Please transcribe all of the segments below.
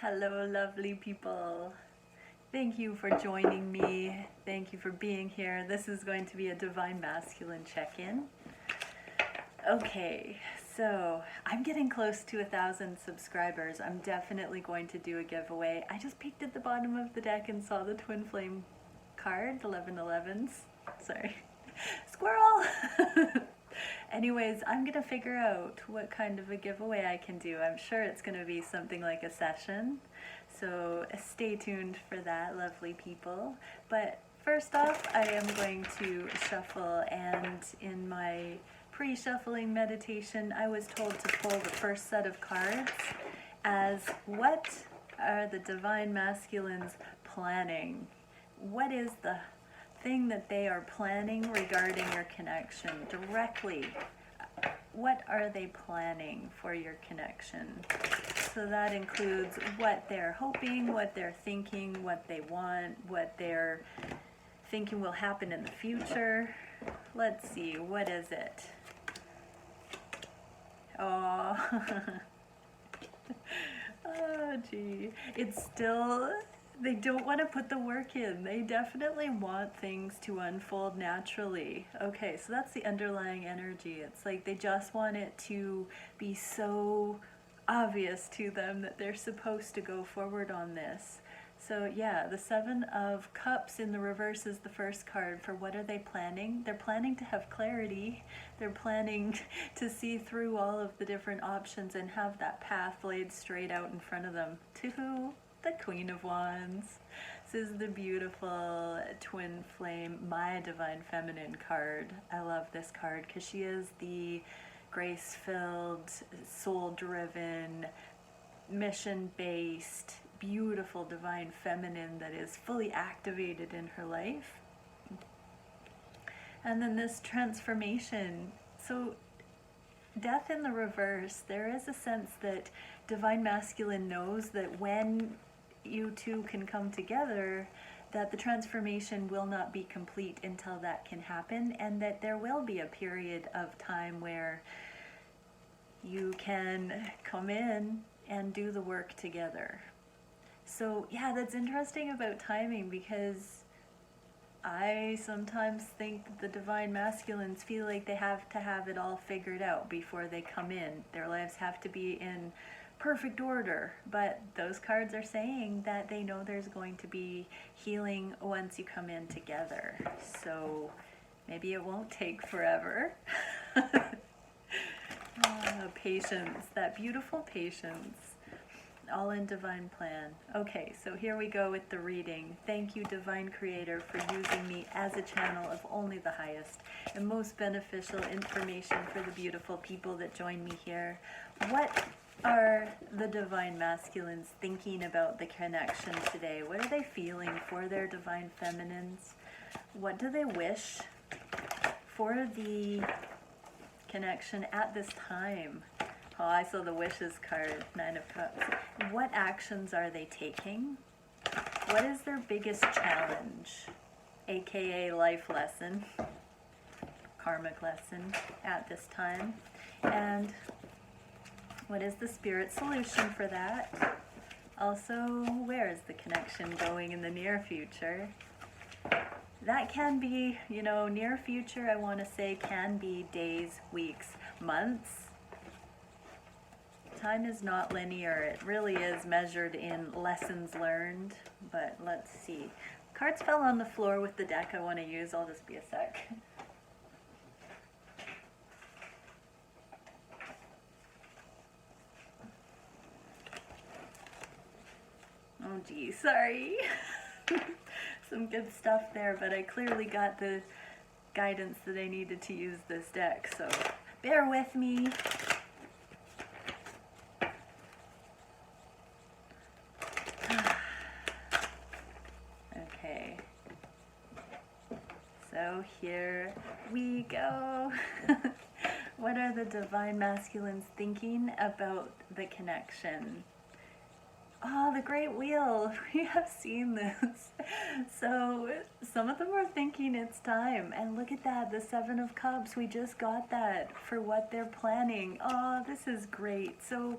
Hello, lovely people. Thank you for joining me. Thank you for being here. This is going to be a Divine Masculine check-in. Okay, so I'm getting close to 1,000 subscribers. I'm definitely going to do a giveaway. I just peeked at the bottom of the deck and saw the Twin Flame card, 1111s. Sorry. Squirrel! Anyways, I'm gonna figure out what kind of a giveaway I can do. I'm sure it's gonna be something like a session, so stay tuned for that, lovely people. But first off, I am going to shuffle, and in my pre-shuffling meditation, I was told to pull the first set of cards as what are the Divine Masculines planning? What is the thing that they are planning regarding your connection directly? What are they planning for your connection? So that includes what they're hoping, what they're thinking, what they want, what they're thinking will happen in the future. Let's see, what is it? Oh, oh gee, it's still, they don't want to put the work in. They definitely want things to unfold naturally. Okay, so that's the underlying energy. It's like they just want it to be so obvious to them that they're supposed to go forward on this. So yeah, the Seven of Cups in the reverse is the first card for what are they planning? They're planning to have clarity. They're planning to see through all of the different options and have that path laid straight out in front of them. To who? The Queen of Wands. This is the beautiful Twin Flame, my Divine Feminine card. I love this card because she is the grace-filled, soul-driven, mission-based, beautiful Divine Feminine that is fully activated in her life. And then this transformation. So death in the reverse, there is a sense that Divine Masculine knows that when you two can come together, that the transformation will not be complete until that can happen, and that there will be a period of time where you can come in and do the work together. So yeah, that's interesting about timing, because I sometimes think the Divine Masculines feel like they have to have it all figured out before they come in. Their lives have to be in perfect order, but those cards are saying that they know there's going to be healing once you come in together. So maybe it won't take forever. Patience, that beautiful patience. All in divine plan. Okay, so here we go with the reading. Thank you, Divine Creator, for using me as a channel of only the highest and most beneficial information for the beautiful people that join me here. What are the Divine Masculines thinking about the connection today? What are they feeling for their Divine Feminines? What do they wish for the connection at this time? Oh, I saw the wishes card, 9 of Cups. What actions are they taking? What is their biggest challenge, aka life lesson, karmic lesson at this time? And what is the spirit solution for that? Also, where is the connection going in the near future? That can be, you know, near future, I want to say, can be days, weeks, months. Time is not linear. It really is measured in lessons learned. But let's see. Cards fell on the floor with the deck I want to use. I'll just be a sec. Oh gee, sorry. Some good stuff there, but I clearly got the guidance that I needed to use this deck, so bear with me. Okay, so here we go. What are the Divine Masculines thinking about the connection? Oh, the Great Wheel. We have seen this. So some of them are thinking it's time. And look at that, the 7 of Cups. We just got that for what they're planning. Oh, this is great. So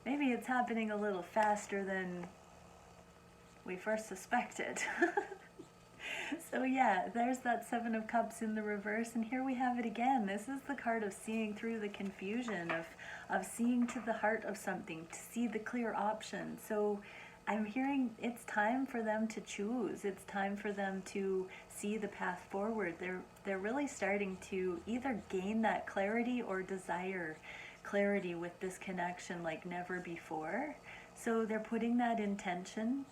maybe it's happening a little faster than we first suspected. So yeah, there's that Seven of Cups in the reverse, and here we have it again. This is the card of seeing through the confusion, of seeing to the heart of something, to see the clear option. So I'm hearing it's time for them to choose. It's time for them to see the path forward. They're really starting to either gain that clarity or desire clarity with this connection like never before. So they're putting that intention.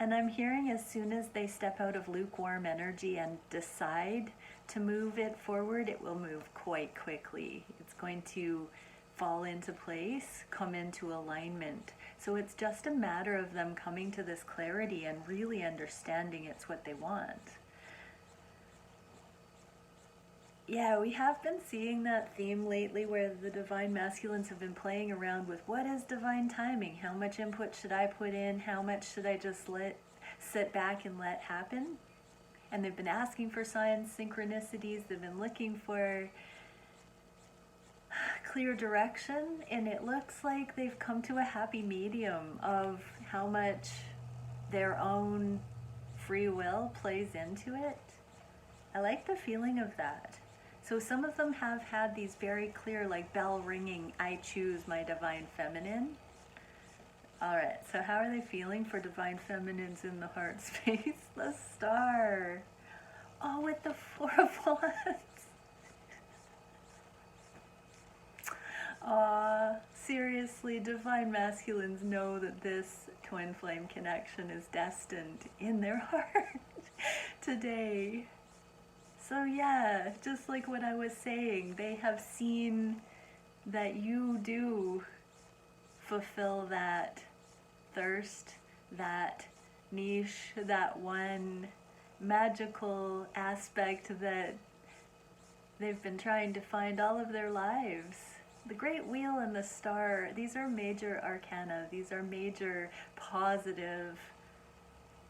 And I'm hearing as soon as they step out of lukewarm energy and decide to move it forward, it will move quite quickly. It's going to fall into place, come into alignment. So it's just a matter of them coming to this clarity and really understanding it's what they want. Yeah, we have been seeing that theme lately where the divine masculines have been playing around with what is divine timing? How much input should I put in? How much should I just sit back and let happen? And they've been asking for signs, synchronicities. They've been looking for clear direction, and it looks like they've come to a happy medium of how much their own free will plays into it. I like the feeling of that. So some of them have had these very clear, like bell ringing, I choose my divine feminine. All right, so how are they feeling for divine feminines in the heart space? The Star. Oh, with the Four of Wands. Seriously, divine masculines know that this twin flame connection is destined in their heart today. So yeah, just like what I was saying, they have seen that you do fulfill that thirst, that niche, that one magical aspect that they've been trying to find all of their lives. The Great Wheel and the Star, these are major arcana. These are major positive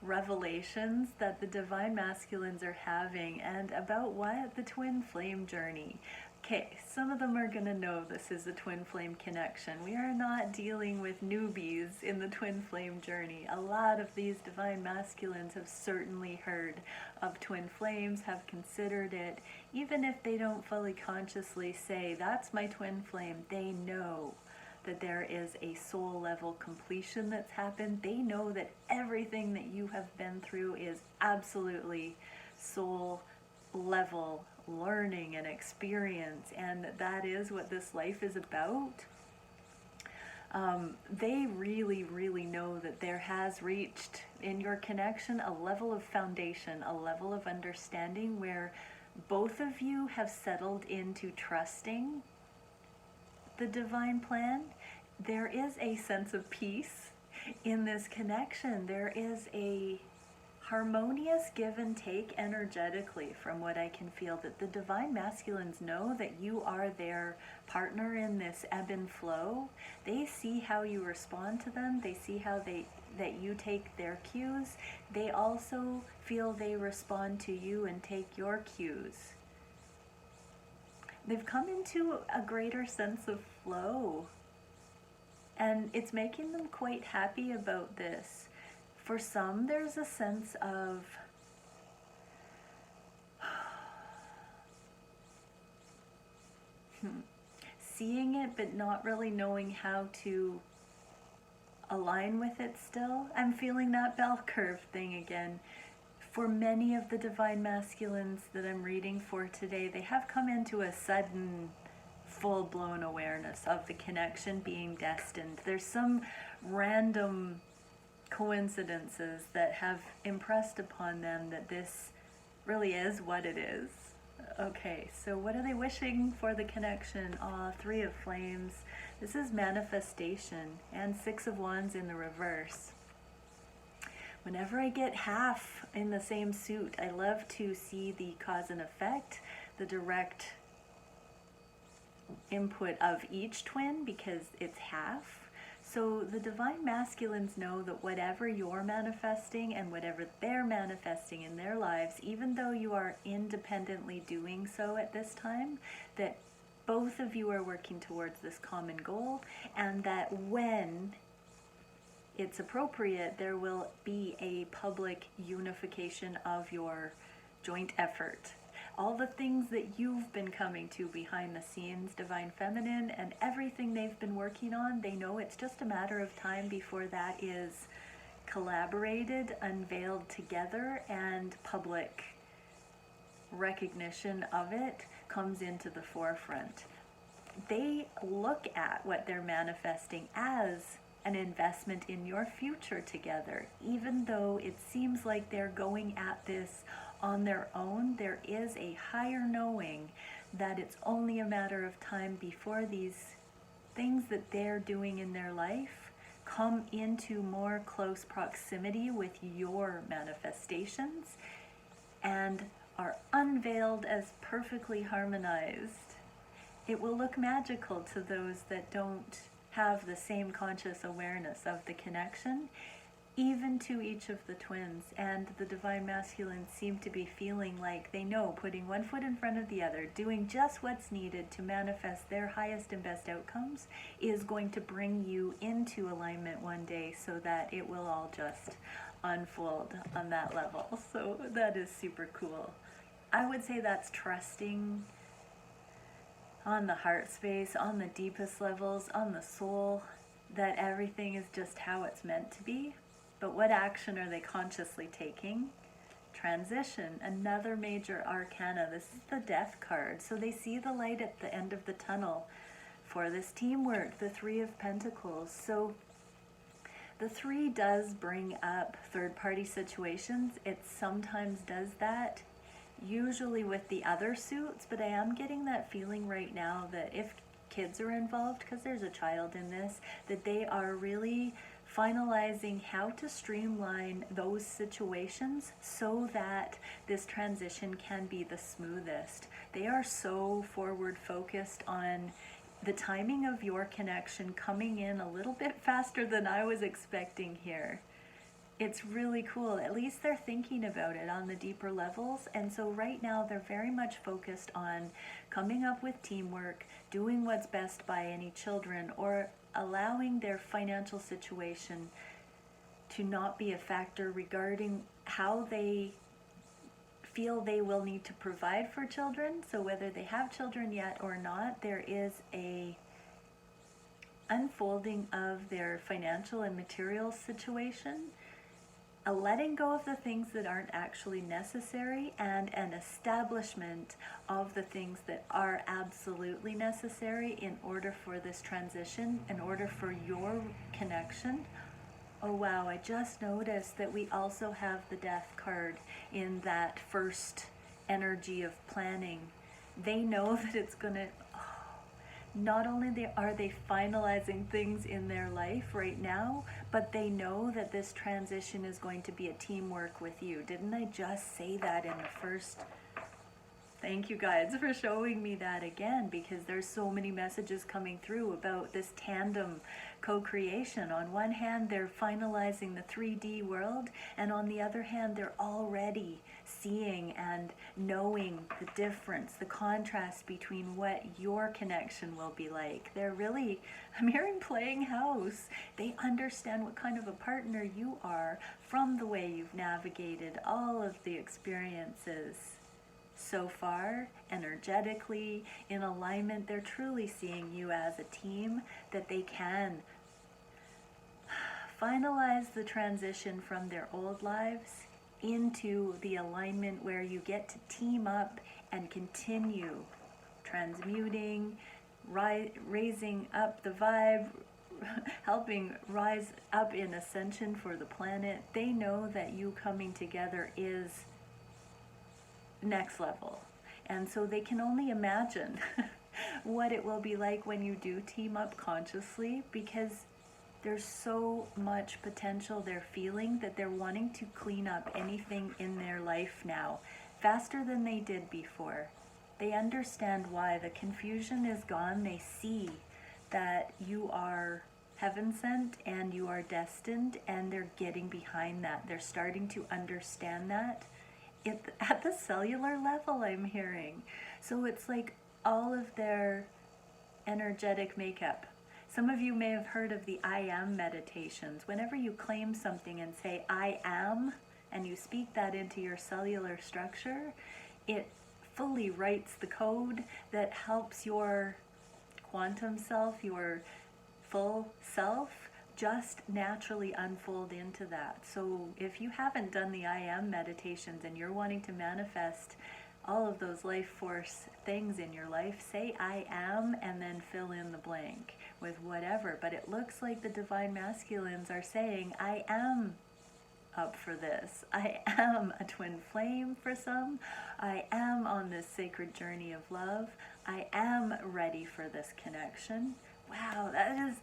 revelations that the divine masculines are having, and about what? The twin flame journey. Okay, some of them are going to know this is a twin flame connection. We are not dealing with newbies in the twin flame journey. A lot of these divine masculines have certainly heard of twin flames, have considered it. Even if they don't fully consciously say, that's my twin flame, they know that there is a soul level completion that's happened. They know that everything that you have been through is absolutely soul level learning and experience, and that is what this life is about. They really, really know that there has reached in your connection a level of foundation, a level of understanding where both of you have settled into trusting the divine plan. There is a sense of peace in this connection. There is a harmonious give and take energetically, from what I can feel, that the divine masculines know that you are their partner in this ebb and flow. They see how you respond to them. They see how that you take their cues. They also feel they respond to you and take your cues. They've come into a greater sense of flow, and it's making them quite happy about this. For some, there's a sense of seeing it but not really knowing how to align with it still. I'm feeling that bell curve thing again. For many of the divine masculines that I'm reading for today, they have come into a sudden full-blown awareness of the connection being destined. There's some random coincidences that have impressed upon them that this really is what it is. Okay, so what are they wishing for the connection? Three of Flames. This is manifestation, and Six of Wands in the reverse. Whenever I get half in the same suit, I love to see the cause and effect, the direct input of each twin, because it's half. So the divine masculines know that whatever you're manifesting and whatever they're manifesting in their lives, even though you are independently doing so at this time, that both of you are working towards this common goal, and that when it's appropriate, there will be a public unification of your joint effort. All the things that you've been coming to behind the scenes, Divine Feminine, and everything they've been working on, they know it's just a matter of time before that is collaborated, unveiled together, and public recognition of it comes into the forefront. They look at what they're manifesting as an investment in your future together. Even though it seems like they're going at this on their own, there is a higher knowing that it's only a matter of time before these things that they're doing in their life come into more close proximity with your manifestations and are unveiled as perfectly harmonized. It will look magical to those that don't have the same conscious awareness of the connection, even to each of the twins. And the Divine Masculine seem to be feeling like they know, putting one foot in front of the other, doing just what's needed to manifest their highest and best outcomes is going to bring you into alignment one day, so that it will all just unfold on that level. So that is super cool. I would say that's trusting on the heart space, on the deepest levels, on the soul, that everything is just how it's meant to be. But what action are they consciously taking? Transition, another major arcana. This is the Death card. So they see the light at the end of the tunnel for this teamwork, the Three of Pentacles. So the 3 does bring up third-party situations. It sometimes does that, usually with the other suits, but I am getting that feeling right now that if kids are involved, because there's a child in this, that they are really finalizing how to streamline those situations so that this transition can be the smoothest. They are so forward focused on the timing of your connection coming in a little bit faster than I was expecting here. It's really cool. At least they're thinking about it on the deeper levels. And so right now they're very much focused on coming up with teamwork, doing what's best by any children, or allowing their financial situation to not be a factor regarding how they feel they will need to provide for children. So whether they have children yet or not, there is a unfolding of their financial and material situation, a letting go of the things that aren't actually necessary, and an establishment of the things that are absolutely necessary in order for this transition, in order for your connection. Oh wow, I just noticed that we also have the Death card in that first energy of planning. They know that it's gonna, not only are they finalizing things in their life right now, but they know that this transition is going to be a teamwork with you. Didn't I just say that in the first? Thank you guys for showing me that again, because there's so many messages coming through about this tandem co-creation. On one hand, they're finalizing the 3D world, and on the other hand, they're already seeing and knowing the difference, the contrast between what your connection will be like. They're really, I'm hearing playing house. They understand what kind of a partner you are from the way you've navigated all of the experiences so far, energetically, in alignment. They're truly seeing you as a team, that they can finalize the transition from their old lives into the alignment where you get to team up and continue transmuting, raising up the vibe, helping rise up in ascension for the planet. They know that you coming together is next level, and so they can only imagine what it will be like when you do team up consciously, because there's so much potential they're feeling that they're wanting to clean up anything in their life now faster than they did before. They understand why. The confusion is gone. They see that you are heaven sent and you are destined, and they're getting behind that. They're starting to understand that at the cellular level, I'm hearing. So it's like all of their energetic makeup. Some of you may have heard of the I am meditations. Whenever you claim something and say I am, and you speak that into your cellular structure, it fully writes the code that helps your quantum self, your full self, just naturally unfold into that. So if you haven't done the I am meditations and you're wanting to manifest all of those life force things in your life, say I am and then fill in the blank with whatever. But it looks like the divine masculines are saying I am up for this. I am a twin flame for some. I am on this sacred journey of love. I am ready for this connection. Wow, that is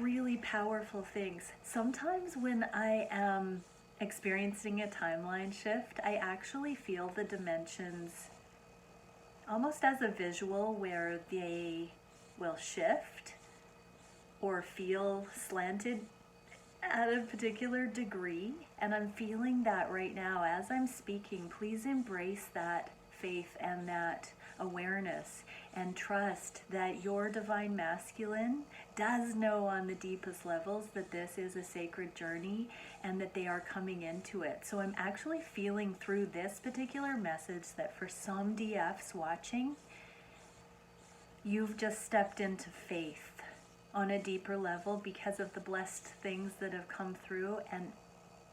really powerful things. Sometimes when I am experiencing a timeline shift, I actually feel the dimensions almost as a visual where they will shift or feel slanted at a particular degree, and I'm feeling that right now as I'm speaking. Please embrace that faith and that awareness and trust that your divine masculine does know on the deepest levels that this is a sacred journey and that they are coming into it. So I'm actually feeling through this particular message that for some DFs watching, you've just stepped into faith on a deeper level because of the blessed things that have come through. And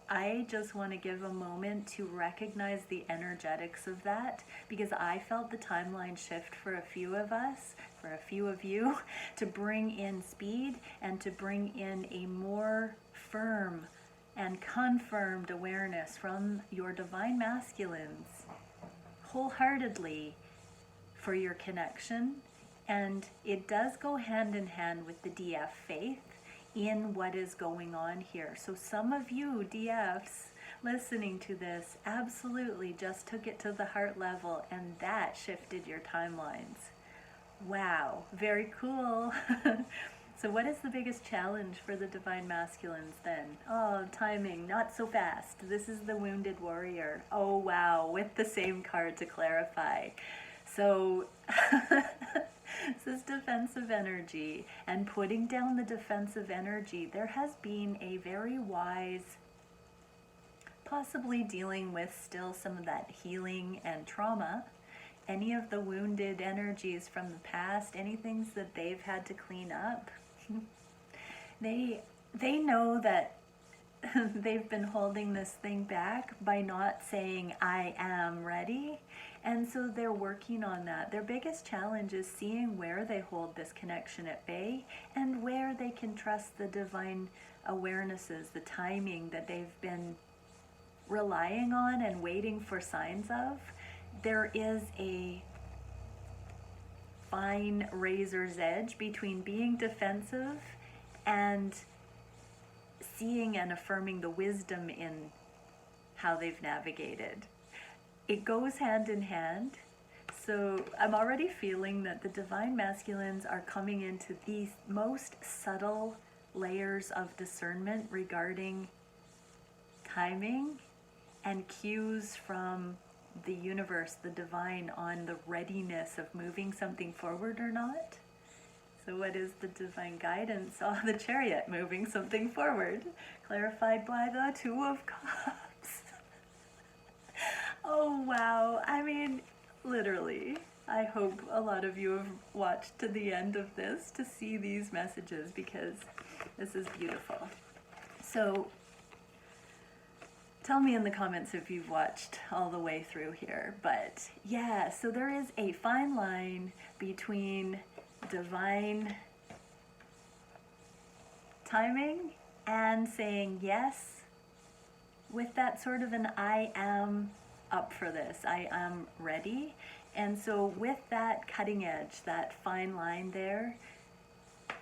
I just want to give a moment to recognize the energetics of that, because I felt the timeline shift for a few of us, for a few of you, to bring in speed and to bring in a more firm and confirmed awareness from your divine masculines wholeheartedly for your connection. And it does go hand in hand with the DF faith in what is going on here. So some of you DFs listening to this absolutely just took it to the heart level, and that shifted your timelines. Wow, very cool. So what is the biggest challenge for the divine masculines then? Oh, timing, not so fast. This is the wounded warrior. Oh wow, with the same card to clarify. So this is defensive energy, and putting down the defensive energy, there has been a very wise, possibly dealing with still some of that healing and trauma, any of the wounded energies from the past, any things that they've had to clean up. They know that they've been holding this thing back by not saying I am ready. And so they're working on that. Their biggest challenge is seeing where they hold this connection at bay and where they can trust the divine awarenesses, the timing that they've been relying on and waiting for signs of. There is a fine razor's edge between being defensive and seeing and affirming the wisdom in how they've navigated. It goes hand in hand. So I'm already feeling that the divine masculines are coming into these most subtle layers of discernment regarding timing and cues from the universe, the divine, on the readiness of moving something forward or not. So what is the divine guidance? Oh, the Chariot, moving something forward, clarified by the Two of Cups. Oh wow, I mean, literally, I hope a lot of you have watched to the end of this to see these messages, because this is beautiful. So tell me in the comments if you've watched all the way through here. But yeah, so there is a fine line between divine timing and saying yes with that sort of an I am up for this, I am ready. And so with that cutting edge, that fine line there,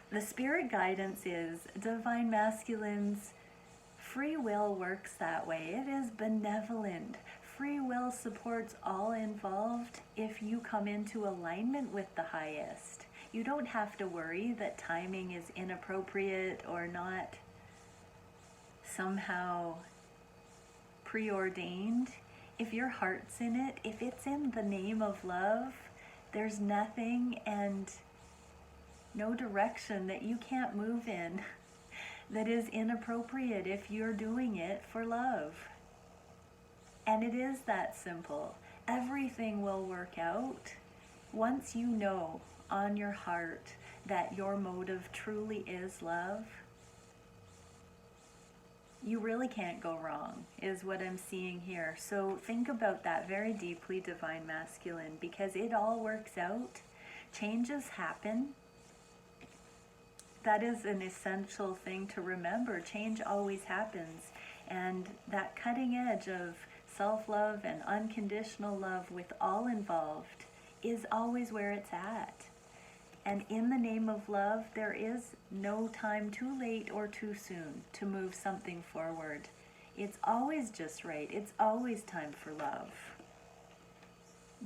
the spirit guidance is divine masculines. Free will works that way. It is benevolent. Free will supports all involved if you come into alignment with the highest. You don't have to worry that timing is inappropriate or not somehow preordained. If your heart's in it, if it's in the name of love, there's nothing and no direction that you can't move in that is inappropriate if you're doing it for love. And it is that simple. Everything will work out once you know on your heart that your motive truly is love. You really can't go wrong, is what I'm seeing here. So think about that very deeply, Divine Masculine, because it all works out. Changes happen. That is an essential thing to remember. Change always happens. And that cutting edge of self-love and unconditional love with all involved is always where it's at. And in the name of love, there is no time too late or too soon to move something forward. It's always just right. It's always time for love.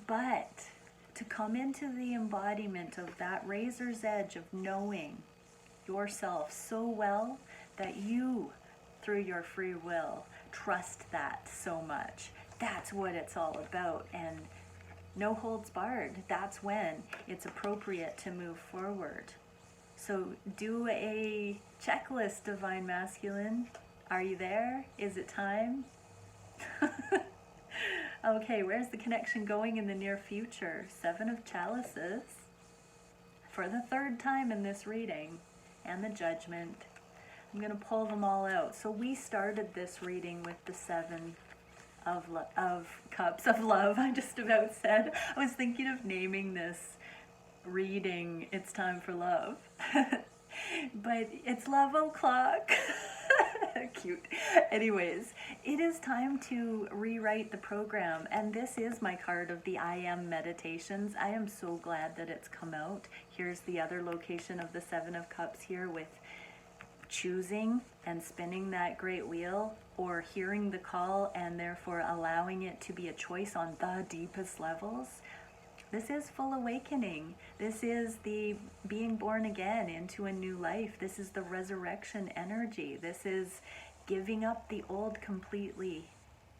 But to come into the embodiment of that razor's edge of knowing yourself so well that you, through your free will, trust that so much. That's what it's all about. And no holds barred. That's when it's appropriate to move forward. So do a checklist, Divine Masculine. Are you there? Is it time? Okay, where's the connection going in the near future? 7 of Chalices for the 3rd time in this reading, and the Judgment. I'm going to pull them all out. So we started this reading with the 7 of Cups of Love. I just about said. I was thinking of naming this reading It's Time for Love. But it's love o'clock. Cute. Anyways, it is time to rewrite the program, and this is my card of the I Am Meditations. I am so glad that it's come out. Here's the other location of the 7 of Cups here with choosing and spinning that great wheel, or hearing the call and therefore allowing it to be a choice on the deepest levels. This is full awakening. This is the being born again into a new life. This is the resurrection energy. This is giving up the old completely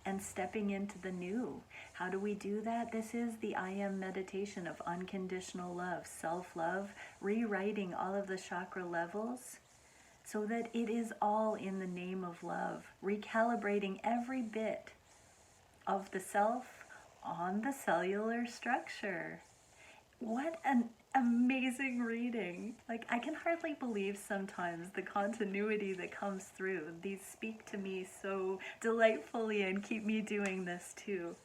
and stepping into the new. How do we do that? This is the I Am meditation of unconditional love, self-love, rewriting all of the chakra levels so that it is all in the name of love, recalibrating every bit of the self on the cellular structure. What an amazing reading. Like, I can hardly believe sometimes the continuity that comes through. These speak to me so delightfully and keep me doing this too.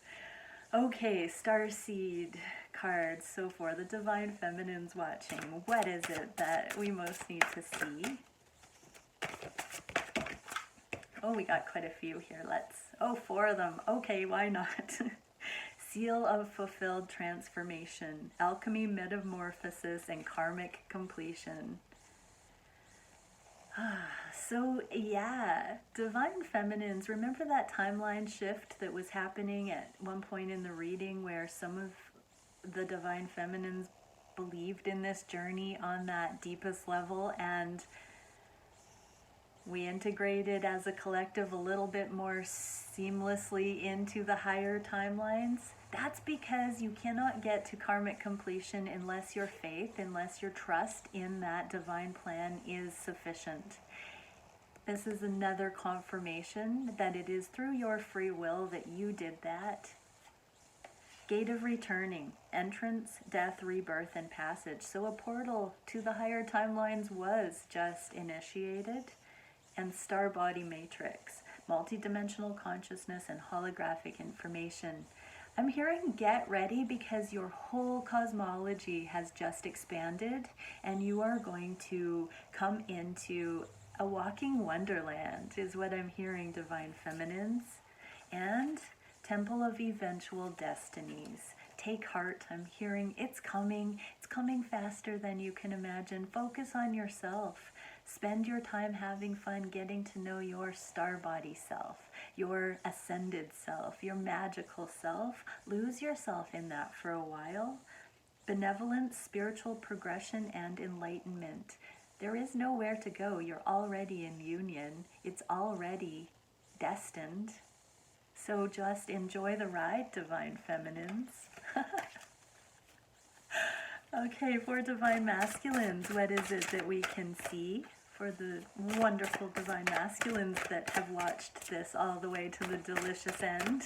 Okay, Starseed cards. So for the Divine Feminines watching, what is it that we most need to see? Oh, we got quite a few here. Oh, 4 of them. Okay, why not? Seal of fulfilled transformation, alchemy, metamorphosis, and karmic completion. So yeah, Divine Feminines, remember that timeline shift that was happening at one point in the reading where some of the Divine Feminines believed in this journey on that deepest level, and we integrated as a collective a little bit more seamlessly into the higher timelines? That's because you cannot get to karmic completion unless your faith, unless your trust in that divine plan is sufficient. This is another confirmation that it is through your free will that you did that. Gate of returning, entrance, death, rebirth, and passage. So a portal to the higher timelines was just initiated. And star body matrix, multidimensional consciousness, and holographic information. I'm hearing get ready because your whole cosmology has just expanded and you are going to come into a walking wonderland is what I'm hearing, Divine Feminines. And Temple of Eventual Destinies. Take heart, I'm hearing it's coming faster than you can imagine. Focus on yourself. Spend your time having fun getting to know your star body self, your ascended self, your magical self. Lose yourself in that for a while. Benevolence, spiritual progression, and enlightenment. There is nowhere to go. You're already in union. It's already destined. So just enjoy the ride, Divine Feminines. Okay, for Divine Masculines, what is it that we can see? For the wonderful Divine Masculines that have watched this all the way to the delicious end.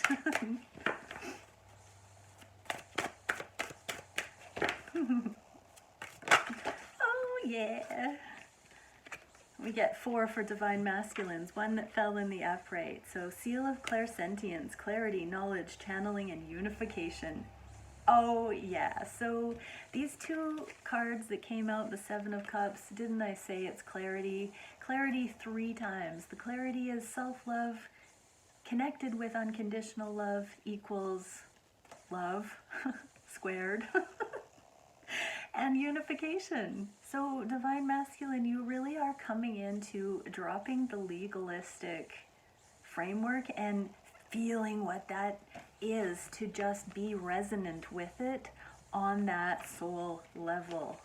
Oh, yeah. We get 4 for Divine Masculines, 1 that fell in the upright. So, Seal of Clairsentience, clarity, knowledge, channeling, and unification. Oh, yeah. So, these 2 cards that came out, the 7 of Cups, didn't I say it's clarity? Clarity 3 times. The clarity is self-love connected with unconditional love equals love squared. And unification. So Divine Masculine, you really are coming into dropping the legalistic framework and feeling what that is, to just be resonant with it on that soul level.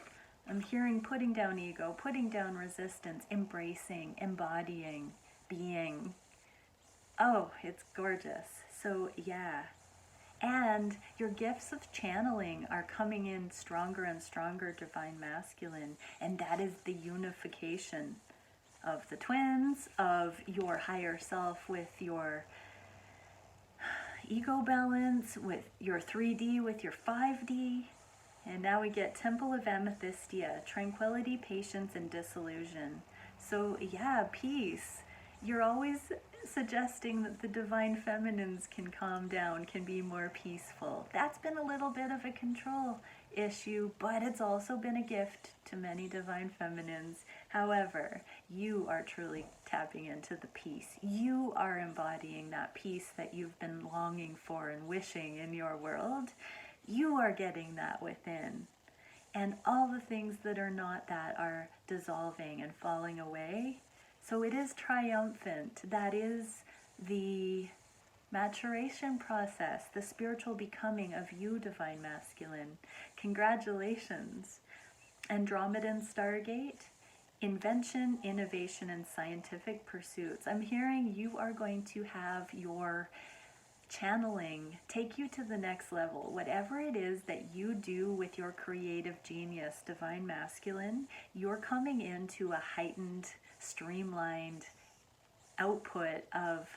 I'm hearing putting down ego, putting down resistance, embracing, embodying, being. Oh, it's gorgeous. So yeah. And your gifts of channeling are coming in stronger and stronger, Divine Masculine. And that is the unification of the twins, of your higher self with your ego balance, with your 3D, with your 5D. And now we get Temple of Amethystia, tranquility, patience, and disillusion. So yeah, peace. You're always suggesting that the Divine Feminines can calm down, can be more peaceful. That's been a little bit of a control issue, but it's also been a gift to many Divine Feminines. However, you are truly tapping into the peace. You are embodying that peace that you've been longing for and wishing in your world. You are getting that within. And all the things that are not that are dissolving and falling away. So it is triumphant. That is the maturation process, the spiritual becoming of you, Divine Masculine. Congratulations. Andromedan Stargate, invention, innovation, and scientific pursuits. I'm hearing you are going to have your channeling take you to the next level. Whatever it is that you do with your creative genius, Divine Masculine, you're coming into a heightened, streamlined output of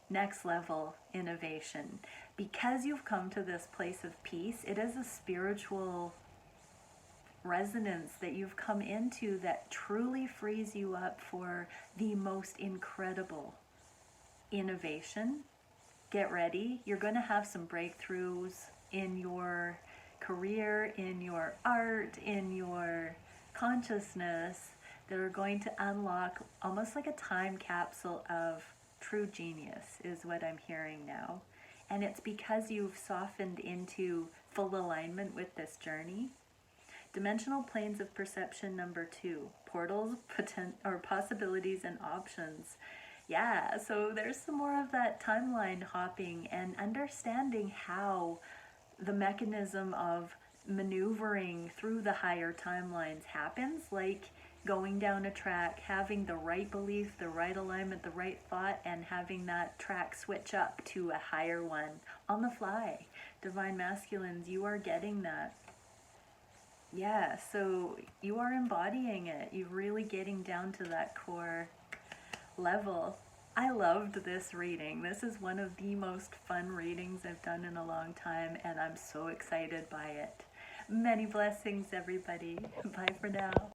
next level innovation. Because you've come to this place of peace, it is a spiritual resonance that you've come into that truly frees you up for the most incredible innovation. Get ready. You're going to have some breakthroughs in your career, in your art, in your consciousness that are going to unlock almost like a time capsule of true genius, is what I'm hearing now. And it's because you've softened into full alignment with this journey. Dimensional planes of perception number 2, portals, possibilities, and options. Yeah, so there's some more of that timeline hopping and understanding how the mechanism of maneuvering through the higher timelines happens, like going down a track, having the right belief, the right alignment, the right thought, and having that track switch up to a higher one on the fly. Divine Masculines, you are getting that. Yeah, so you are embodying it. You're really getting down to that core level. I loved this reading. This is one of the most fun readings I've done in a long time, and I'm so excited by it. Many blessings, everybody. Bye for now.